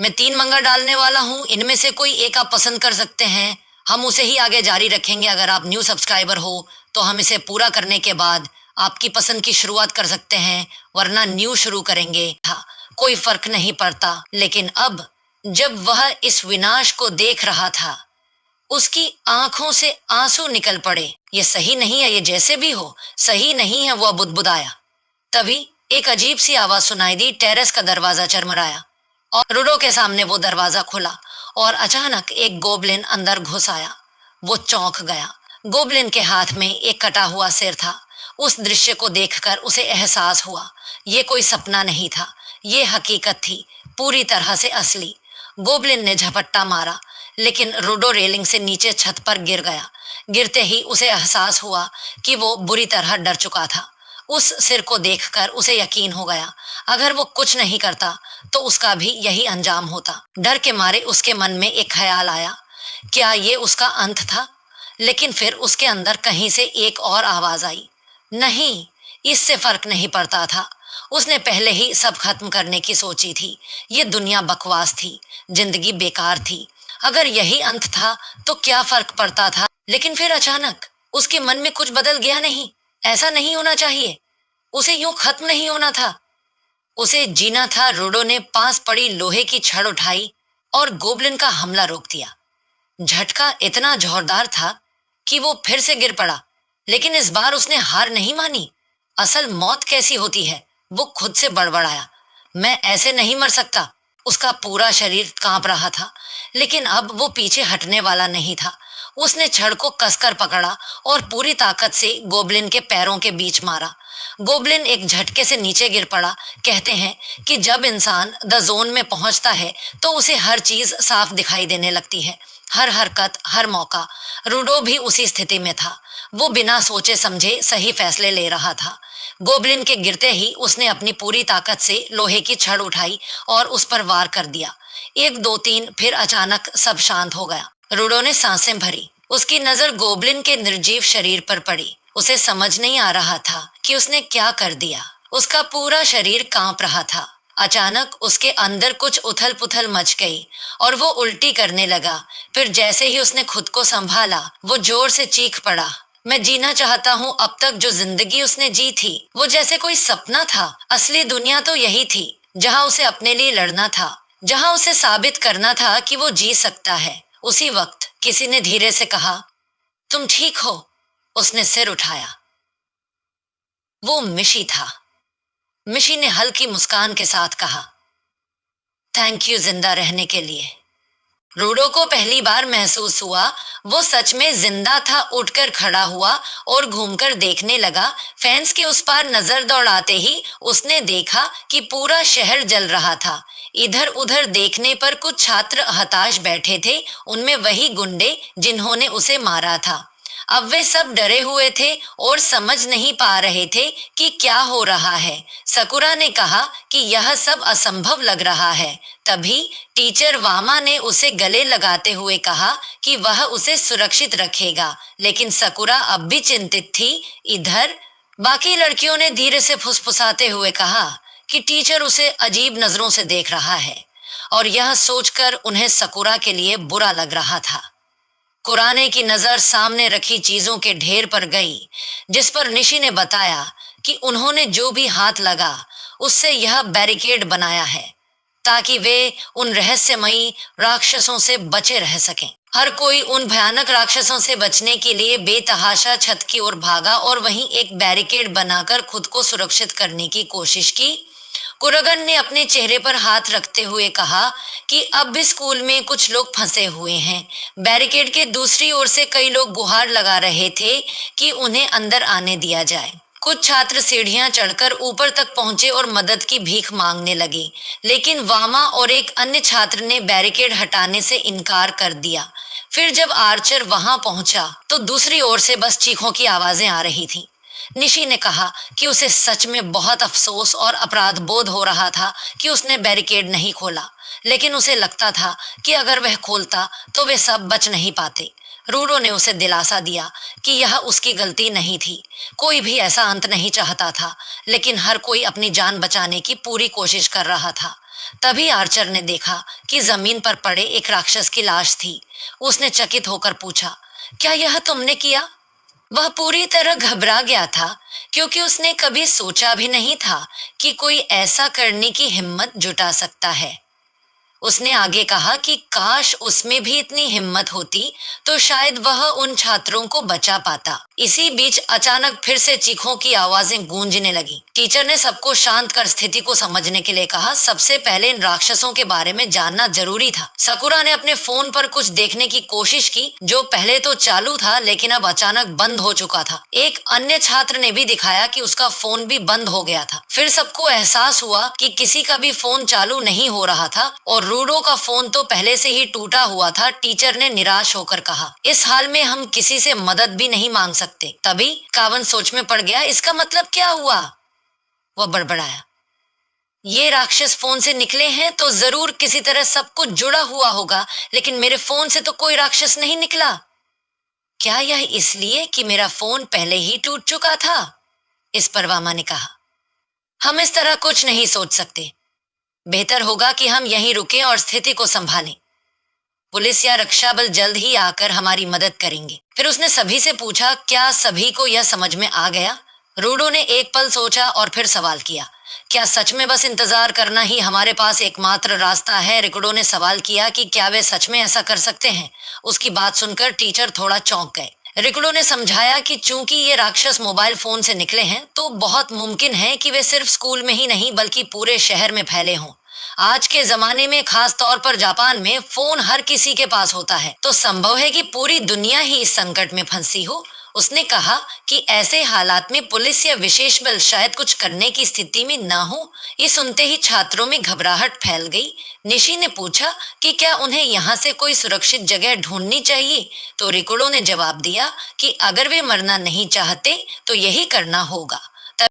मैं 3 मंगा डालने वाला हूँ, इनमें से कोई एक आप पसंद कर सकते हैं। हम उसे ही आगे जारी रखेंगे। अगर आप न्यू सब्सक्राइबर हो तो हम इसे पूरा करने के बाद आपकी पसंद की शुरुआत कर सकते हैं, वरना न्यू शुरू करेंगे। हाँ, कोई फर्क नहीं पड़ता। लेकिन अब जब वह इस विनाश को देख रहा था, उसकी आंखों से आंसू निकल पड़े। ये सही नहीं है, ये जैसे भी हो सही नहीं है, वह बुदबुदाया। तभी एक अजीब सी आवाज सुनाई दी। टेरेस का दरवाजा चरमराया और रुडो के सामने वो दरवाजा खुला और अचानक एक गोबलिन अंदर घुस आया। वो चौंक गया। गोबलिन के हाथ में एक कटा हुआ सिर था। उस दृश्य को देखकर उसे एहसास हुआ, ये कोई सपना नहीं था, ये हकीकत थी, पूरी तरह से असली। गोबलिन ने झपट्टा मारा, लेकिन रुडो रेलिंग से नीचे छत पर गिर गया। गिरते ही उसे एहसास हुआ कि वो बुरी तरह डर चुका था। उस सिर को देखकर उसे यकीन हो गया, अगर वो कुछ नहीं करता तो उसका भी यही अंजाम होता। डर के मारे उसके मन में एक ख्याल आया, क्या ये उसका अंत था? लेकिन फिर उसके अंदर कहीं से एक और आवाज आई, नहीं, इससे फर्क नहीं पड़ता था। उसने पहले ही सब खत्म करने की सोची थी। ये दुनिया बकवास थी, जिंदगी बेकार थी। अगर यही अंत था तो क्या फर्क पड़ता था? लेकिन फिर अचानक उसके मन में कुछ बदल गया। नहीं, ऐसा नहीं होना चाहिए। उसे यूं खत्म नहीं होना था, उसे जीना था। रोडो ने पास पड़ी लोहे की छड़ उठाई और गोबलिन का हमला रोक दिया। झटका इतना जोरदार था कि वो फिर से गिर पड़ा, लेकिन इस बार उसने हार नहीं मानी। असल मौत कैसी होती है, वो खुद से बड़बड़ाया, मैं ऐसे नहीं मर सकता। उसका पूरा शरीर कांप रहा था, लेकिन अब वो पीछे हटने वाला नहीं था। उसने छड़ को कसकर पकड़ा और पूरी ताकत से गोबलिन के पैरों के बीच मारा। गोबलिन एक झटके से नीचे गिर पड़ा। कहते हैं कि जब इंसान द जोन में पहुंचता है तो उसे हर चीज साफ दिखाई देने लगती है, हर हरकत, हर मौका। रूडो भी उसी स्थिति में था। वो बिना सोचे समझे सही फैसले ले रहा था। गोबलिन के गिरते ही उसने अपनी पूरी ताकत से लोहे की छड़ उठाई और उस पर वार कर दिया। एक, दो, तीन, फिर अचानक सब शांत हो गया। रूडो ने सांसें भरी। उसकी नजर गोबलिन के निर्जीव शरीर पर पड़ी। उसे समझ नहीं आ रहा था कि उसने क्या कर दिया। उसका पूरा शरीर कांप रहा था। अचानक उसके अंदर कुछ उथल पुथल मच गई और वो उल्टी करने लगा। फिर जैसे ही उसने खुद को संभाला, वो जोर से चीख पड़ा, मैं जीना चाहता हूँ। अब तक जो जिंदगी उसने जी थी वो जैसे कोई सपना था। असली दुनिया तो यही थी, जहाँ उसे अपने लिए लड़ना था, जहाँ उसे साबित करना था कि वो जी सकता है। उसी वक्त किसी ने धीरे से कहा, तुम ठीक हो? उसने सिर उठाया। वो मिशी था। मिशी ने हल्की मुस्कान के साथ कहा, थैंक यू जिंदा रहने के लिए। रूडो को पहली बार महसूस हुआ वो सच में जिंदा था। उठकर खड़ा हुआ और घूमकर देखने लगा। फेंस के उस पार नजर दौड़ाते ही उसने देखा कि पूरा शहर जल रहा था। इधर उधर देखने पर कुछ छात्र हताश बैठे थे, उनमें वही गुंडे जिन्होंने उसे मारा था। अब वे सब डरे हुए थे और समझ नहीं पा रहे थे कि क्या हो रहा है। सकुरा ने कहा कि यह सब असंभव लग रहा है। तभी टीचर वामा ने उसे गले लगाते हुए कहा कि वह उसे सुरक्षित रखेगा, लेकिन सकुरा अब भी चिंतित थी। इधर बाकी लड़कियों ने धीरे से फुसफुसाते हुए कहा कि टीचर उसे अजीब नजरों से देख रहा है, और यह सोचकर उन्हें सकुरा के लिए बुरा लग रहा था। कुराने की नजर सामने रखी चीजों के ढेर पर गई, जिस पर निशी ने बताया कि उन्होंने जो भी हाथ लगा उससे यह बैरिकेड बनाया है, ताकि वे उन रहस्यमयी राक्षसों से बचे रह सकें। हर कोई उन भयानक राक्षसों से बचने के लिए बेतहाशा छत की ओर भागा और वहीं एक बैरिकेड बनाकर खुद को सुरक्षित करने की कोशिश की। कुरगन ने अपने चेहरे पर हाथ रखते हुए कहा कि अब भी स्कूल में कुछ लोग फंसे हुए हैं। बैरिकेड के दूसरी ओर से कई लोग गुहार लगा रहे थे कि उन्हें अंदर आने दिया जाए। कुछ छात्र सीढ़ियां चढ़कर ऊपर तक पहुंचे और मदद की भीख मांगने लगे, लेकिन वामा और एक अन्य छात्र ने बैरिकेड हटाने से इनकार कर दिया। फिर जब आर्चर वहां पहुंचा तो दूसरी ओर से बस चीखों की आवाजें आ रही थीं। निशी ने कहा कि उसे सच में बहुत अफसोस और अपराध बोध हो रहा था कि उसने बैरिकेड नहीं खोला, लेकिन उसे लगता था कि अगर वह खोलता तो वे सब बच नहीं पाते। रूडो ने उसे दिलासा दिया कि यह उसकी गलती नहीं थी। कोई भी ऐसा अंत नहीं चाहता था, लेकिन हर कोई अपनी जान बचाने की पूरी कोशिश कर रहा था। तभी आर्चर ने देखा कि जमीन पर पड़े एक राक्षस की लाश थी। उसने चकित होकर पूछा, क्या यह तुमने किया? वह पूरी तरह घबरा गया था, क्योंकि उसने कभी सोचा भी नहीं था कि कोई ऐसा करने की हिम्मत जुटा सकता है। उसने आगे कहा कि काश उसमें भी इतनी हिम्मत होती तो शायद वह उन छात्रों को बचा पाता। इसी बीच अचानक फिर से चीखों की आवाजें गूंजने लगी। टीचर ने सबको शांत कर स्थिति को समझने के लिए कहा, सबसे पहले इन राक्षसों के बारे में जानना जरूरी था। सकुरा ने अपने फोन पर कुछ देखने की कोशिश की, जो पहले तो चालू था लेकिन अब अचानक बंद हो चुका था। एक अन्य छात्र ने भी दिखाया कि उसका फोन भी बंद हो गया था। फिर सबको एहसास हुआ कि किसी का भी फोन चालू नहीं हो रहा था और रूडो का फोन तो पहले से ही टूटा हुआ था। टीचर ने निराश होकर कहा, इस हाल में हम किसी से मदद भी नहीं मांग सकते। तभी कावन सोच में पड़ गया, इसका मतलब क्या हुआ? वह बड़बड़ाया, ये राक्षस फोन से निकले हैं तो जरूर किसी तरह सब कुछ जुड़ा हुआ होगा, लेकिन मेरे फोन से तो कोई राक्षस नहीं निकला। क्या यह इसलिए कि मेरा फोन पहले ही टूट चुका था? इस पर वामा ने कहा, हम इस तरह कुछ नहीं सोच सकते। बेहतर होगा कि हम यहीं रुकें और स्थिति को संभालें। पुलिस या रक्षा बल जल्द ही आकर हमारी मदद करेंगे। फिर उसने सभी से पूछा, क्या सभी को यह समझ में आ गया? रूडो ने एक पल सोचा और फिर सवाल किया, क्या सच में बस इंतजार करना ही हमारे पास एकमात्र रास्ता है? रिकुडो ने सवाल किया कि क्या वे सच में ऐसा कर सकते हैं। उसकी बात सुनकर टीचर थोड़ा चौंक गए। रिकुडो ने समझाया कि चूंकि ये राक्षस मोबाइल फोन से निकले हैं तो बहुत मुमकिन है कि वे सिर्फ स्कूल में ही नहीं बल्कि पूरे शहर में फैले हों। आज के जमाने में, खास तौर पर जापान में, फोन हर किसी के पास होता है, तो संभव है कि पूरी दुनिया ही इस संकट में फंसी हो। उसने कहा कि ऐसे हालात में पुलिस या विशेष बल शायद कुछ करने की स्थिति में ना हो। ये सुनते ही छात्रों में घबराहट फैल गई। निशी ने पूछा कि क्या उन्हें यहाँ से कोई सुरक्षित जगह ढूंढनी चाहिए, तो रिकुडो ने जवाब दिया कि अगर वे मरना नहीं चाहते तो यही करना होगा।